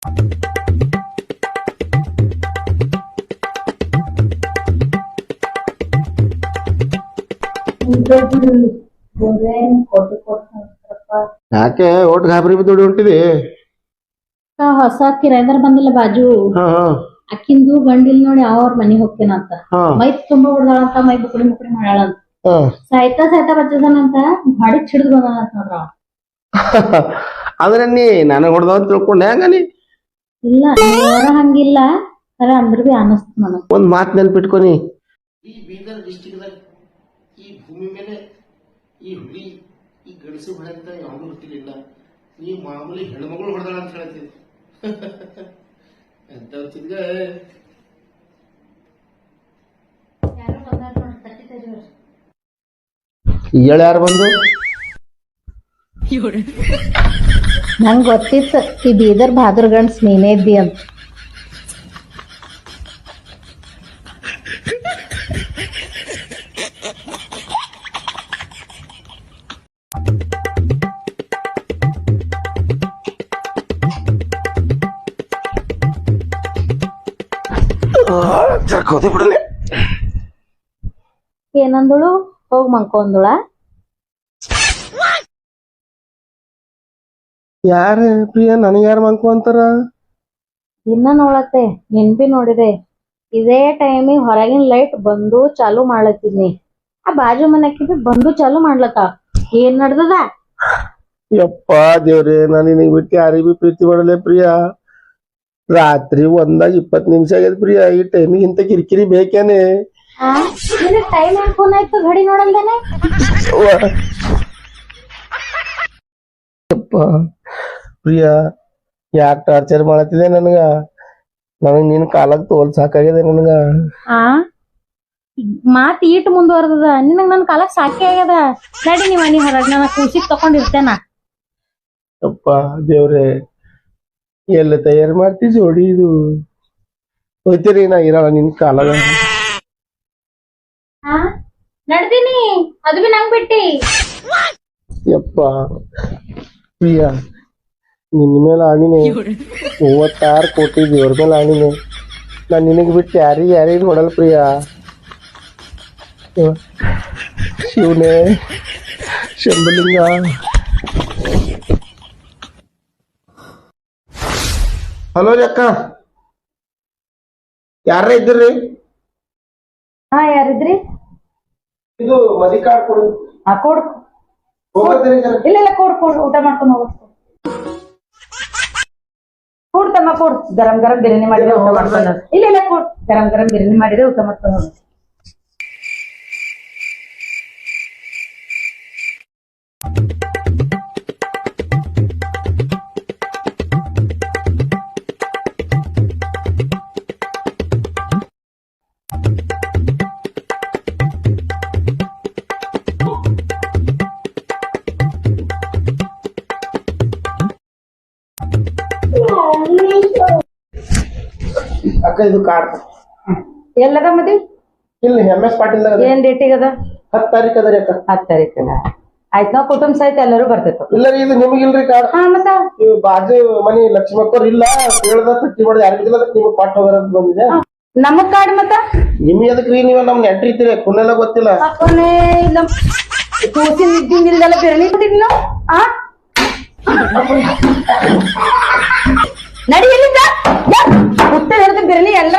ಯಾಕೆ ಒಟ್ಟು ಗಾಬರಿ ಬಿದ್ದು ಹೊಂಟಿದಿ? ಹೊಸ ಕಿರಾಯದಾರ ಬಂದಿಲ್ಲ ಬಾಜು ಅಕ್ಕಿಂದು ಗಂಡಿಲ್ ನೋಡಿ ಅವ್ರ ಮನಿಗ್ ಹೋಗ್ತೇನಂತ ಮೈ ತುಂಬಾ ಹೊಡ್ದಾಳಂತ ಮೈ ಬುಕಡಿ ಮುಕಡಿ ಮಾಡ್ಯಾಳಂತ ಸಾಯ್ತಾ ಬರ್ತದನಂತ ಗಾಡಿ ಹಿಡಿದು ಬಂದಾನಂತ ನೋಡ್ರ ಅಂದ್ರೆ ನೀ ನನಗ್ ಹೊಡ್ದ ಅಂತ ತಿಳ್ಕೊಂಡೆ ಹಂಗ ನೀ? ಇಲ್ಲ ಅವರ ಹಂಗಿಲ್ಲ ಖರೆ ಅಂದ್ರ ಬಿ ಅನಸ್ತ ನನಗ್ ಒಂದ್ ಮಾತ್ ನೆನ್ಪಿಟ್ಕೊನಿ, ಈ ಬೀದರ್ ಡಿಸ್ಟ್ರಿಕ್ಟ್ ಈ ಭೂಮಿ ಮೇಲೆ ಈ ಹುಲಿ ಈ ಗಡಸು ಹೊಡೆದ ಯಾವನು ಗೊತ್ತಿಲ್ಲ. ಈ ಮಾಮೂಲಿ ಹೆಣ್ಮಗಳು ಹೊಡೆದಾಳ ಅಂತ ಹೇಳ್ತೀವಿ. ಎಂತ ತಿರ್ಗ ಯಾರು ಬಂದು ನಂಗ್ ಗೊತ್ತಿತ್ತು ಈ ಬೀದರ್ ಬಹಾದೂರ್ ಗಂಡ್ಸ್ ನೀನೇ ಇದ್ದಿ ಅಂತ. ಬಿಡಲೆ ಏನಂದಳು? ಹೋಗ್ ಮಂಕೊಂದಳ. ಯಾರ ಪ್ರಿಯ ನನಗ್ ಯಾರು ಮಂಕು ಅಂತಾರ? ಇನ್ನ ನೋಡತ್ತೆ ನಿನ್ ಬಿ ನೋಡಿದೆ ಇದೇ ಟೈಮಿಗೆ ಹೊರಗಿನ ಲೈಟ್ ಬಂದು ಚಾಲು ಮಾಡ್ಲತ್ತಿದ್ನಿ. ಆ ಬಾಜು ಮನೆಕಿ ಬಿ ಬಂದು ಚಾಲು ಮಾಡ್ಲತ್ತ. ಏನ್ ನಡ್ದದ? ಯಪ್ಪ ದೇವ್ರೆ, ನಾನು ನಿನಗ್ ಬಿಟ್ಟು ಯಾರಿಗ್ ಬಿ ಪ್ರೀತಿ ಮಾಡಲೆ ಪ್ರಿಯ. ರಾತ್ರಿ 1:20 ನಿಮಿಷ ಆಗ್ಯದ ಪ್ರಿಯ. ಈ ಟೈಮಿಗೆ ಇಂತ ಕಿರಿಕಿರಿ ಬೇಕೇನೆ? ಟೈಮ್ ಫೋನ್ ಆಯ್ತು ಘಡಿ ನೋಡಲ್ದೇನೆ. ಪ್ರಿಯ ಯಾಕೆ ಟಾರ್ಚರ್ ಮಾಡತ್ತಿದೆ ನನಗ? ನನಗ್ ನಿನ್ ಕಾಲಕ್ ತೋಲ್ ಸಾಕಾಗಿದೆ ನನಗ. ಮಾತ್ ಈಟ್ ಮುಂದುವರ್ದದ. ನಿನಗ್ ನನ್ ಕಾಲಕ್ ಸಾಕಿ ಆಗ್ಯದ. ನಡಿ ನೀ ಮನಿ ಹೊರಗ್ ನನ್ನ ಕೂಸಿಗ್ ತಕೊಂಡಿರ್ತೇನ. ಅಪ್ಪ ದೇವ್ರೆ, ಎಲ್ಲ ತಯಾರು ಮಾಡ್ತಿ ಜೋಡಿ ಇದು? ಹೋಯ್ತೀರಿ ನಾ ಇರಲ್ಲ ನಿನ್ ಕಾಲಾಗ. ನಡ್ದೀನಿ ಅದು ಬಿ ನಂಗ್ ಬಿಟ್ಟಿ. ಯಪ್ಪ ಪ್ರಿಯ, ನಿನ್ ಮೇಲೆ ಆಣಿನೆ 36 ಕೋಟಿ ದೇವ್ರ ಮೇಲೆ ಆಣಿನೆ. ನಾನ್ ನಿನಗ್ ಬಿಟ್ಟು ಯಾರಿಗ್ ನೋಡಲ್ ಪ್ರಿಯ. ಶಿವನೇ ಶಂಭಲಿಂಗ. ಹಲೋ ರೀ ಅಕ್ಕ, ಯಾರ ಇದ್ರಿ? ಯಾರಿದ್ರಿ? ಇದು ಮದಿ ಕಾರ್ಡ್ ಕೊಡು. ಕೊಡು. ಇಲ್ಲ ಇಲ್ಲ ಕೊಡು ಊಟ ಮಾಡ್ಕೊಂಡು ಹೋಗ. ಕೊಡ್ತಮ್ಮ ಕೊಡು. ಗರಂ ಬಿರಿಯಾನಿ ಮಾಡಿದ್ರೆ ಊಟ ಮಾಡ್ಕೊಂಡು. ಇಲ್ಲ ಕೊಡು. ಗರಂ ಬಿರಿಯಾನಿ ಮಾಡಿದ್ರೆ ಊಟ ಮಾಡ್ಕೊಂಡು ಹೋಗ. ಅಕ್ಕ ಇದು ಕಾರ್ಡ್ ಎಲ್ಲದ ಮದಿ? ಇಲ್ಲ MS ಪಾಟೀಲ್. ಏನ್ ಡೇಟಿಗೆ ಅದ? 10 ತಾರೀಕು ಅದ ರೀ ಅಕ್ಕ. 10 ತಾರೀಕಲ್ಲ ಆಯ್ತು. ನಾವ್ ಕುಟುಂಬ ಸಹಿತ ಎಲ್ಲರೂ ಬರ್ತೈತ. ಇಲ್ಲ ರೀ, ಇದು ನಿಮಗಿಲ್ರಿ ಕಾರ್ಡ್. ಮತ್ತ ನೀವು ಬಾಜು ಮನಿ ಲಕ್ಷ್ಮಕ್ಕವ್ರ ಇಲ್ಲ ಕೇಳ್ದ ತಟ್ಟಿ ಮಾಡೋದು ಯಾರಿಗಿಲ್ಲ, ನಿಮ್ಗೆ ಪಾಠ ಹೋಗೋದ್ ಬಂದಿದೆ. ನಮಗ್ ಕಾರ್ಡ್ ಮತ್ತ ನಿಮ್ಗೆ ಅದಕ್ಕೆ ರೀ? ನೀವು ನಮ್ಗೆ ಎಂಟ್ರಿ ಇರ್ತೀರಿ ಕುನ್ನೆಲ್ಲ ಗೊತ್ತಿಲ್ಲ. ಕೂಸಿನ ಇದ್ದಿಂದಿಲ್ದೆಲ್ಲ ಬಿರಿಯಾನಿ ಕೊಟ್ಟಿದ್ನ. ನಡಿ ಎಲ್ಲಿಂದ ಬಿರಿಯಾನಿ ಎಲ್ಲ